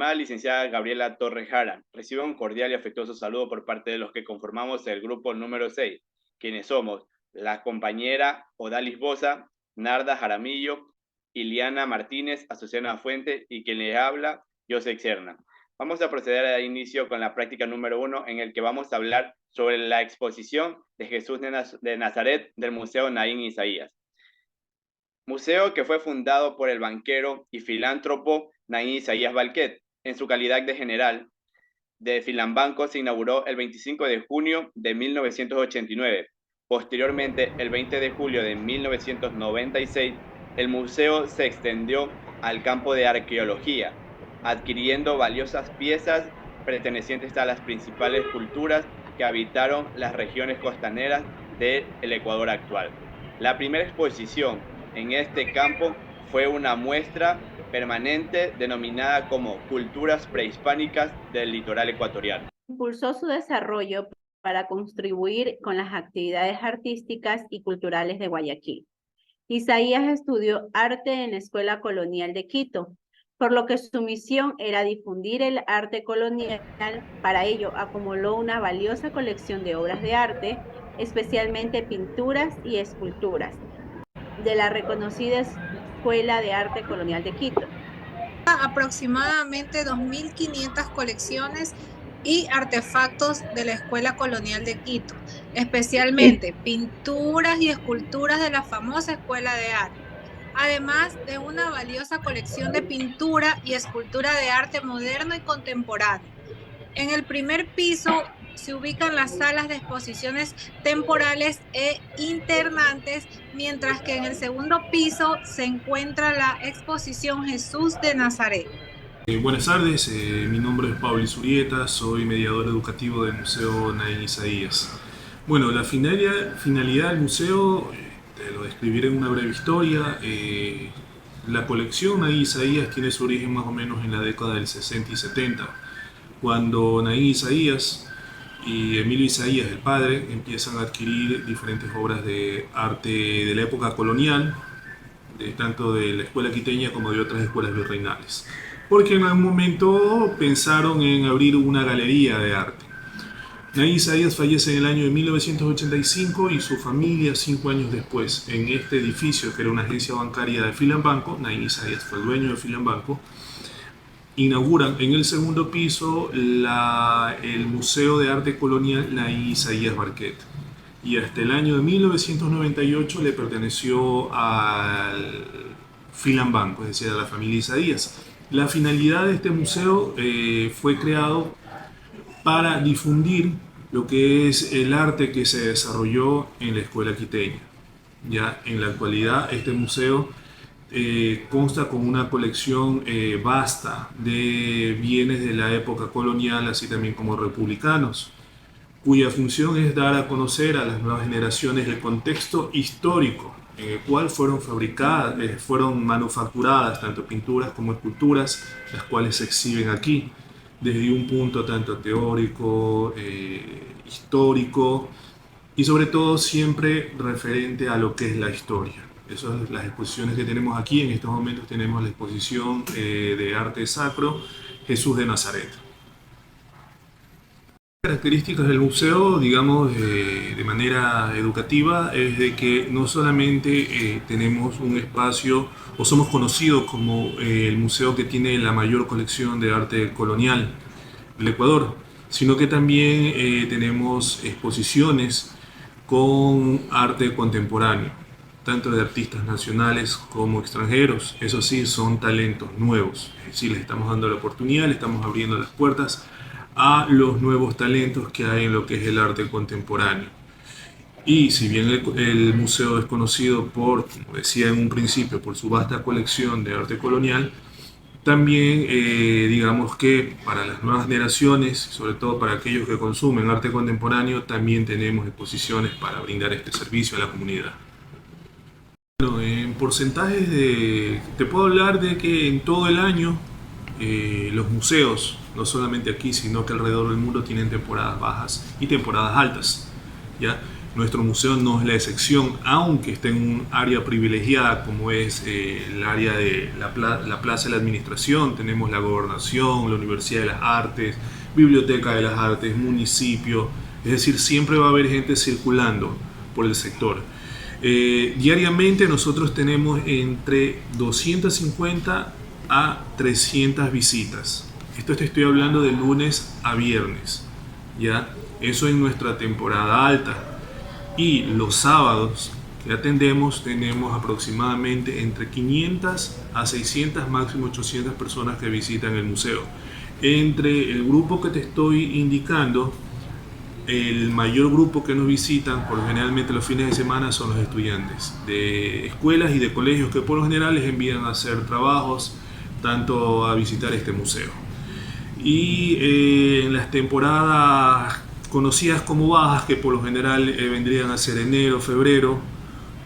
estimada licenciada Gabriela Torres Jara, reciba un cordial y afectuoso saludo por parte de los que conformamos el grupo número 6, quienes somos la compañera Odalis Boza, Narda Jaramillo, Iliana Martínez, Azucena Fuente y quien le habla, José Exerna. Vamos a proceder a inicio con la práctica número 1, en el que vamos a hablar sobre la exposición de Jesús de Nazaret del Museo Naín Isaías. Museo que fue fundado por el banquero y filántropo Naín Isaías Balquet. En su calidad de general de Filambanco se inauguró el 25 de junio de 1989. Posteriormente, el 20 de julio de 1996, el museo se extendió al campo de arqueología, adquiriendo valiosas piezas pertenecientes a las principales culturas que habitaron las regiones costaneras del Ecuador actual. La primera exposición en este campo fue una muestra permanente denominada como Culturas Prehispánicas del Litoral Ecuatoriano. Impulsó su desarrollo para contribuir con las actividades artísticas y culturales de Guayaquil. Isaías estudió arte en la Escuela Colonial de Quito, por lo que su misión era difundir el arte colonial. Para ello, acumuló una valiosa colección de obras de arte, especialmente pinturas y esculturas, de la reconocida Escuela de Arte Colonial de Quito. Aproximadamente 2.500 colecciones y artefactos de la Escuela Colonial de Quito, especialmente pinturas y esculturas de la famosa Escuela de Arte, además de una valiosa colección de pintura y escultura de arte moderno y contemporáneo. En el primer piso se ubican las salas de exposiciones temporales e internantes, mientras que en el segundo piso se encuentra la exposición Jesús de Nazaret. Buenas tardes, mi nombre es Pablo Isurieta, soy mediador educativo del Museo Naín Isaías. Bueno, la finalidad del museo, te lo describiré en una breve historia. La colección Naín Isaías tiene su origen más o menos en la década del 60 y 70, cuando Naín Isaías y Emilio Isaías, el padre, empiezan a adquirir diferentes obras de arte de la época colonial, tanto de la escuela quiteña como de otras escuelas virreinales, porque en algún momento pensaron en abrir una galería de arte. Naín Isaías fallece en el año de 1985 y su familia 5 años después, en este edificio que era una agencia bancaria de Filambanco, Naín Isaías fue el dueño de Filambanco, inauguran en el segundo piso el Museo de Arte Colonial Naín Isaías Balquet, y hasta el año de 1998 le perteneció al Filambanco, es decir, a la familia Isaías. La finalidad de este museo fue creado para difundir lo que es el arte que se desarrolló en la escuela quiteña. Ya en la actualidad este museo consta con una colección vasta de bienes de la época colonial, así también como republicanos, cuya función es dar a conocer a las nuevas generaciones el contexto histórico en el cual fueron fabricadas, fueron manufacturadas tanto pinturas como esculturas, las cuales se exhiben aquí, desde un punto tanto teórico, histórico y sobre todo siempre referente a lo que es la historia. Esas son las exposiciones que tenemos aquí. En estos momentos tenemos la exposición de arte sacro Jesús de Nazaret. Las características del museo, digamos, de manera educativa, es de que no solamente tenemos un espacio o somos conocidos como el museo que tiene la mayor colección de arte colonial del Ecuador, sino que también tenemos exposiciones con arte contemporáneo, tanto de artistas nacionales como extranjeros. Eso sí, son talentos nuevos, es decir, les estamos dando la oportunidad, le estamos abriendo las puertas a los nuevos talentos que hay en lo que es el arte contemporáneo. Y si bien el museo es conocido por, como decía en un principio, por su vasta colección de arte colonial, también digamos que para las nuevas generaciones, sobre todo para aquellos que consumen arte contemporáneo, también tenemos exposiciones para brindar este servicio a la comunidad. Bueno, en porcentajes te puedo hablar de que en todo el año los museos, no solamente aquí, sino que alrededor del mundo, tienen temporadas bajas y temporadas altas, ¿ya? Nuestro museo no es la excepción, aunque esté en un área privilegiada como es el área de la Plaza de la Administración. Tenemos la Gobernación, la Universidad de las Artes, Biblioteca de las Artes, municipio. Es decir, siempre va a haber gente circulando por el sector. Diariamente nosotros tenemos entre 250 a 300 visitas. Esto te estoy hablando de lunes a viernes, ¿ya? Eso en nuestra temporada alta. Y los sábados que atendemos tenemos aproximadamente entre 500 a 600, máximo 800 personas que visitan el museo. Entre el grupo que te estoy indicando, el mayor grupo que nos visitan por generalmente los fines de semana son los estudiantes de escuelas y de colegios que por lo general les envían a hacer trabajos, tanto a visitar este museo. Y en las temporadas conocidas como bajas, que por lo general vendrían a ser enero, febrero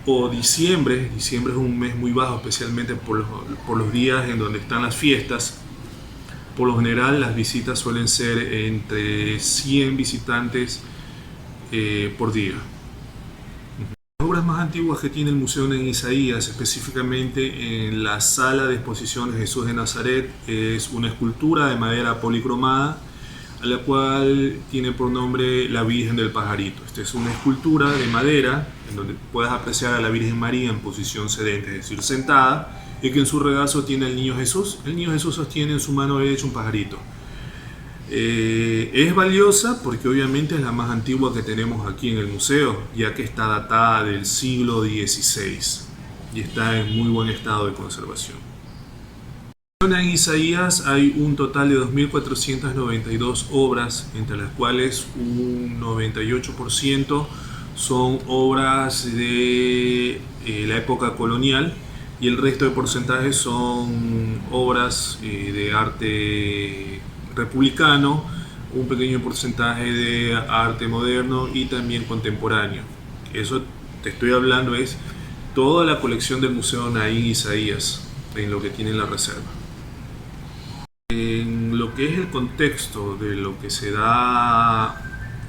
o diciembre. Diciembre es un mes muy bajo, especialmente por los días en donde están las fiestas. Por lo general las visitas suelen ser entre 100 visitantes por día. Las obras más antiguas que tiene el Museo Nain Isaías, específicamente en la sala de exposiciones Jesús de Nazaret, es una escultura de madera policromada, a la cual tiene por nombre la Virgen del Pajarito. Esta es una escultura de madera en donde puedes apreciar a la Virgen María en posición sedente, es decir, sentada, y que en su regazo tiene el niño Jesús. El niño Jesús sostiene en su mano derecha un pajarito. Es valiosa porque obviamente es la más antigua que tenemos aquí en el museo, ya que está datada del siglo XVI y está en muy buen estado de conservación. En Isaías hay un total de 2.492 obras, entre las cuales un 98% son obras de la época colonial y el resto de porcentajes son obras de arte republicano, un pequeño porcentaje de arte moderno y también contemporáneo. Eso te estoy hablando es toda la colección del Museo Nain Isaías en lo que tiene en la reserva. En lo que es el contexto de lo que se da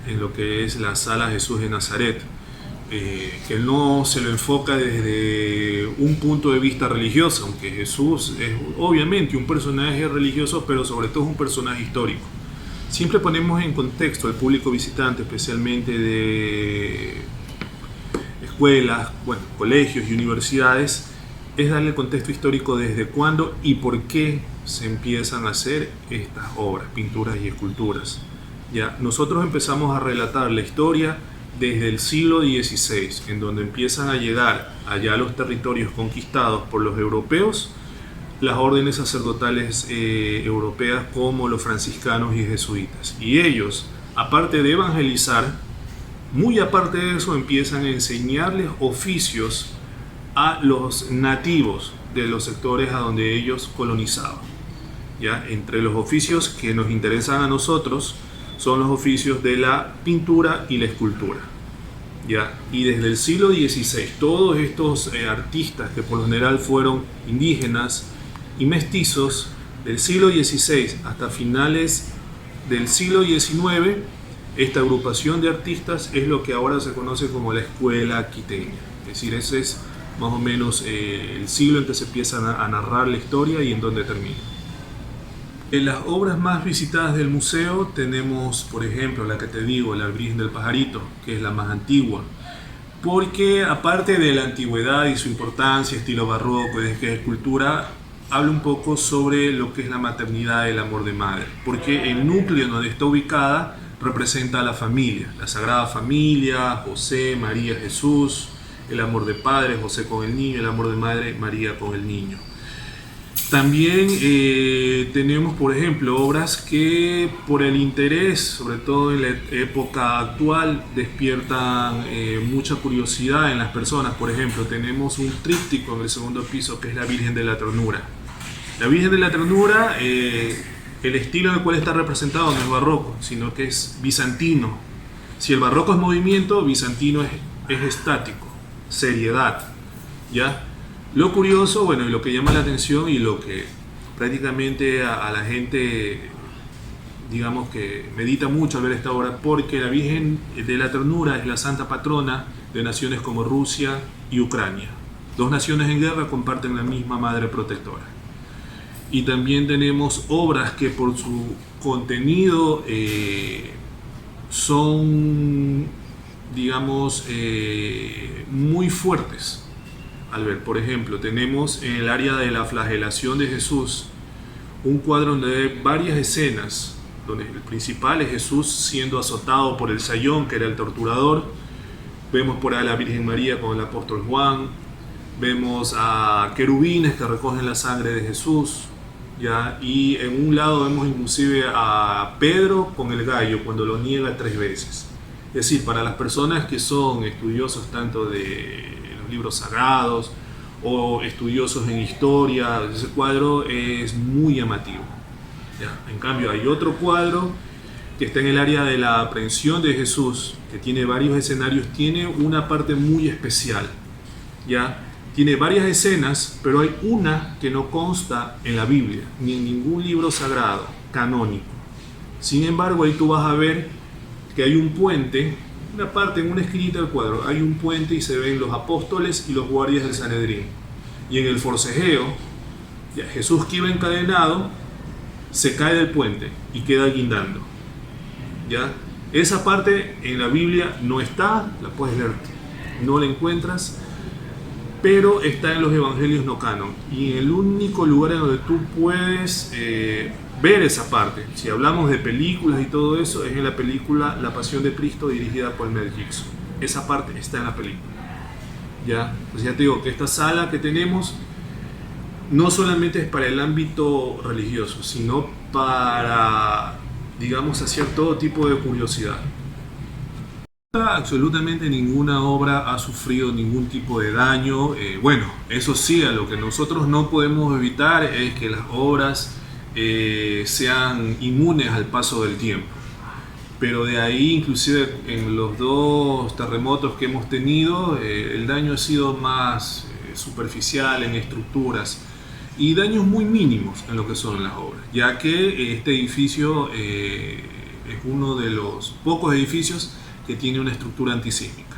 en lo que es la sala Jesús de Nazaret, que no se lo enfoca desde un punto de vista religioso, aunque Jesús es obviamente un personaje religioso, pero sobre todo es un personaje histórico. Siempre ponemos en contexto al público visitante, especialmente de escuelas, colegios y universidades, es darle el contexto histórico desde cuándo y por qué se empiezan a hacer estas obras, pinturas y esculturas. Ya, nosotros empezamos a relatar la historia desde el siglo XVI, en donde empiezan a llegar allá a los territorios conquistados por los europeos, las órdenes sacerdotales europeas como los franciscanos y jesuitas. Y ellos, aparte de evangelizar, muy aparte de eso, empiezan a enseñarles oficios a los nativos de los sectores a donde ellos colonizaban. ¿Ya? Entre los oficios que nos interesan a nosotros son los oficios de la pintura y la escultura. ¿Ya? Y desde el siglo XVI, todos estos artistas que por lo general fueron indígenas y mestizos, del siglo XVI hasta finales del siglo XIX, esta agrupación de artistas es lo que ahora se conoce como la escuela quiteña. Es decir, ese es más o menos el siglo en que se empieza a narrar la historia y en donde termina. En las obras más visitadas del museo tenemos, por ejemplo, la que te digo, la Virgen del Pajarito, que es la más antigua, porque aparte de la antigüedad y su importancia, estilo barroco y de que es escultura, habla un poco sobre lo que es la maternidad y el amor de madre, porque el núcleo donde está ubicada representa a la familia, la Sagrada Familia, José, María, Jesús, el amor de padre, José con el niño, el amor de madre, María con el niño. También tenemos, por ejemplo, obras que por el interés, sobre todo en la época actual, despiertan mucha curiosidad en las personas. Por ejemplo, tenemos un tríptico en el segundo piso que es la Virgen de la Ternura. La Virgen de la Ternura, el estilo en el cual está representado no es barroco, sino que es bizantino. Si el barroco es movimiento, bizantino es estático, seriedad, ¿ya? Lo curioso, bueno, y lo que llama la atención y lo que prácticamente a la gente digamos que medita mucho al ver esta obra, porque la Virgen de la Ternura es la santa patrona de naciones como Rusia y Ucrania. Dos naciones en guerra comparten la misma madre protectora. Y también tenemos obras que por su contenido son, digamos, muy fuertes. Al ver, por ejemplo, tenemos en el área de la flagelación de Jesús un cuadro donde hay varias escenas, donde el principal es Jesús siendo azotado por el sayón, que era el torturador. Vemos por ahí a la Virgen María con el apóstol Juan, vemos a querubines que recogen la sangre de Jesús, ¿ya? Y en un lado vemos inclusive a Pedro con el gallo cuando lo niega 3 veces. Es decir, para las personas que son estudiosos tanto de los libros sagrados o estudiosos en historia, ese cuadro es muy llamativo, ¿ya? En cambio hay otro cuadro que está en el área de la aprehensión de Jesús, que tiene varios escenarios, tiene una parte muy especial, ¿ya? Tiene varias escenas, pero hay una que no consta en la Biblia, ni en ningún libro sagrado canónico. Sin embargo, ahí tú vas a ver que hay un puente, una parte en una esquinita del cuadro, hay un puente y se ven los apóstoles y los guardias del Sanedrín. Y en el forcejeo, ya Jesús, que iba encadenado, se cae del puente y queda guindando, ¿ya? Esa parte en la Biblia no está, la puedes leer, no la encuentras, pero está en los evangelios no canon. Y el único lugar en donde tú puedes ver esa parte, si hablamos de películas y todo eso, es en la película La Pasión de Cristo, dirigida por Mel Gibson. Esa parte está en la película, ¿ya? Pues ya te digo que esta sala que tenemos no solamente es para el ámbito religioso, sino para, digamos, hacer todo tipo de curiosidad. Absolutamente ninguna obra ha sufrido ningún tipo de daño. Bueno, eso sí, a lo que nosotros no podemos evitar es que las obras sean inmunes al paso del tiempo. Pero de ahí, inclusive en los 2 terremotos que hemos tenido, el daño ha sido más superficial en estructuras y daños muy mínimos en lo que son las obras, ya que este edificio es uno de los pocos edificios que tiene una estructura antisísmica.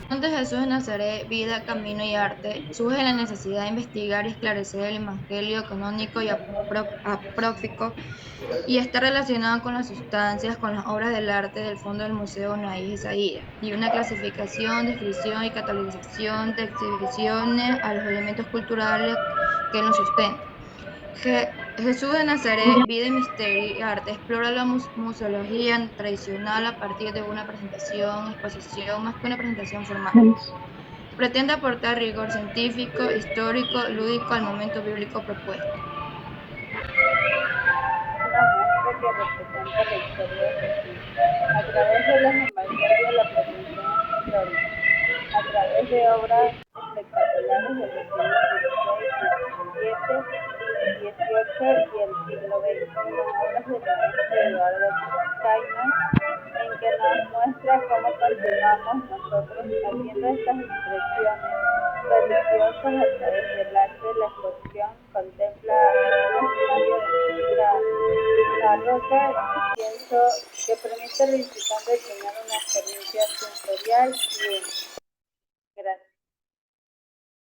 De Jesús de Nazaret, vida, camino y arte, surge la necesidad de investigar y esclarecer el evangelio canónico y apócrifo y está relacionado con las sustancias, con las obras del arte del fondo del Museo Naís Isaías, y una clasificación, descripción y catalogización de exhibiciones a los elementos culturales que nos sustentan. Jesús de Nazaret, vida y misterio y arte, explora la museología tradicional a partir de una exposición más que una presentación formal. Pretende aportar rigor científico, histórico, lúdico al momento bíblico propuesto. Una muestra que representa la historia de Jesús, a través de los evangelios la pretensión histórica, a través de obras espectaculares de los siglos XVI, XVII, XVIII y el siglo XX, con obras del maestro Eduardo Caino, en que nos muestra cómo continuamos nosotros haciendo estas expresiones religiosas a través del arte. La exposición contempla un escenario de pintura barroca y pienso que permite al visitante tener una experiencia sensorial y única.